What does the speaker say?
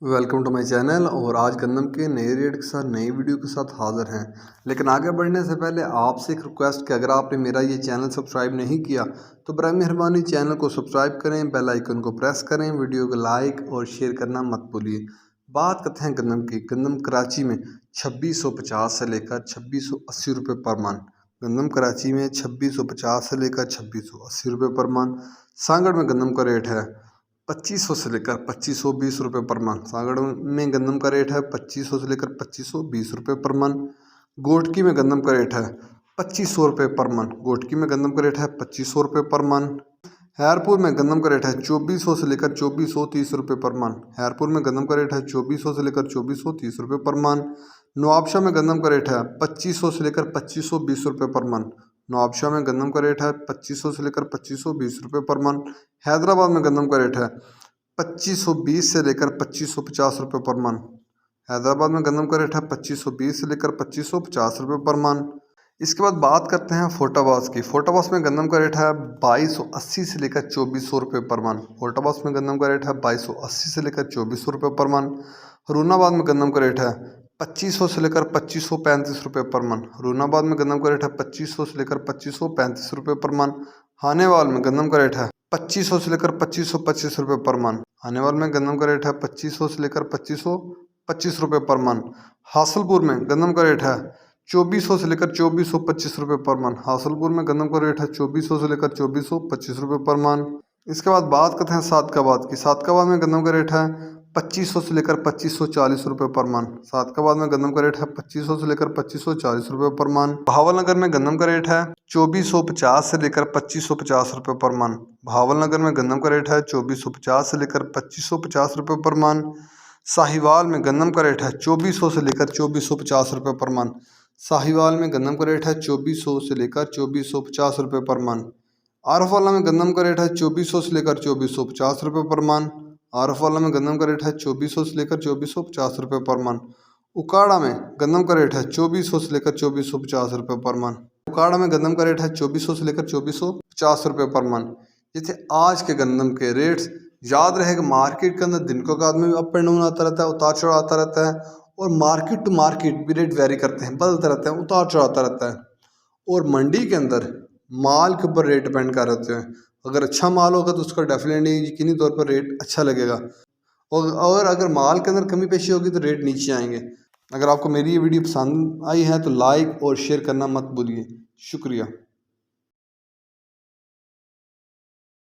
Welcome to my channel. और आज गंदम के नए रेट के साथ नई वीडियो के साथ हाज़िर हैं। लेकिन आगे बढ़ने से पहले आपसे एक रिक्वेस्ट कि अगर आपने मेरा ये चैनल सब्सक्राइब नहीं किया तो बराए मेहरबानी चैनल को सब्सक्राइब करें, बेल आइकन को प्रेस करें, वीडियो को लाइक और शेयर करना मत भूलिए। बात करते हैं गंदम की। गंदम कराची में 2650 से लेकर 2680 रुपये पर मन। गंदम कराची में 2650 से लेकर 2680 रुपये पर मन। सांगड़ में गंदम का रेट है 2500 से लेकर 2520 रुपये पर मन। सागड़ में गंदम का रेट है 2500 से लेकर 2520 रुपये पर मन। गोटकी में गंदम का रेट है 2500 रुपये पर मन। गोटकी में गंदम का रेट है 2500 रुपये पर मन। हैरपुर में गंदम का रेट है 2400 से लेकर 2430 रुपये पर मन। हैरपुर में गंदम का रेट है 2400 से लेकर 2430 रुपये पर मन। नवाबशाह में गंदम का रेट है 2500 से लेकर 2520 रुपये पर मन। नवाबशाह में गंदम का रेट है 2500 से लेकर 2520 रुपये पर मन। हैदराबाद में गंदम का रेट है 2520 से लेकर 2550 रुपये पर मन। हैदराबाद में गंदम का रेट है 2520 से लेकर 2550 रुपये पर मन। इसके बाद बात करते हैं फोटाबास की। फोटाबास में गंदम का रेट है 2280 से लेकर 2400 रुपये पर मन। फोटाबास में गंदम का रेट है 2280 से लेकर 2400 रुपये पर मन। हरूनाबाद में गंदम का रेट है 2500 से लेकर 2535 रुपये पर मन। हरूनाबाद में गंदम का रेट है 2500 से लेकर 2535 रुपये पर मन। हानेवाल में गंदम का रेट है 2500 से लेकर 2525 रुपये पर मन। हानेवाल में गंदम का रेट है 2500 से लेकर 2525 रुपये पर मन। हासलपुर में गंदम का रेट है 2400 से लेकर 2425 रुपये पर मन। हासलपुर में गंदम का रेट है 2400 से लेकर 2425 रुपये पर मन। इसके बाद बात करते हैं सादकाबाद की। सादकाबाद में गंदम का रेट है 2500 से लेकर 2540 रुपये पर मन। सादकाबाद में गंदम का रेट है 2500 से लेकर 2540 रुपये पर मन। बहावलनगर में गंदम का रेट है 2450 से लेकर 2550 रुपये पर मन। बहावलनगर में गंदम का रेट है 2450 से लेकर 2550 रुपये पर मन। साहिवाल में गंदम का रेट है 2400 से लेकर 2450 रुपये पर मन। साहिवाल में गंदम का रेट है 2400 से लेकर 2450 रुपये पर मन। आरफवाला में गंदम का रेट है 2400 से लेकर 2450 रुपये पर मन। आरफवाला में गंदम का रेट है 2400 से लेकर 2450 रुपये पर मन। उकाड़ा में गंदम का रेट है 2400 से लेकर 2450 रुपये पर मन। उकाड़ा में गंदम का रेट है 2400 से लेकर 2450 रुपये पर मन। ये थे आज के गंदम के रेट्स। याद रहेगा मार्केट के अंदर दिन को बाद में भी अप एंड डाउन आता रहता है, उतार चढ़ाव आता रहता है। और मार्केट टू मार्केट भी रेट वेरी करते हैं, बदलते रहते हैं, उतार चढ़ाव आता रहता है। और मंडी के अंदर माल के ऊपर रेट डिपेंड कर रहते हैं। अगर अच्छा माल होगा तो उसका डेफिनेटली यकीनी तौर पर रेट अच्छा लगेगा। और अगर माल के अंदर कमी पेशी होगी तो रेट नीचे आएंगे। अगर आपको मेरी ये वीडियो पसंद आई है तो लाइक और शेयर करना मत भूलिए। शुक्रिया।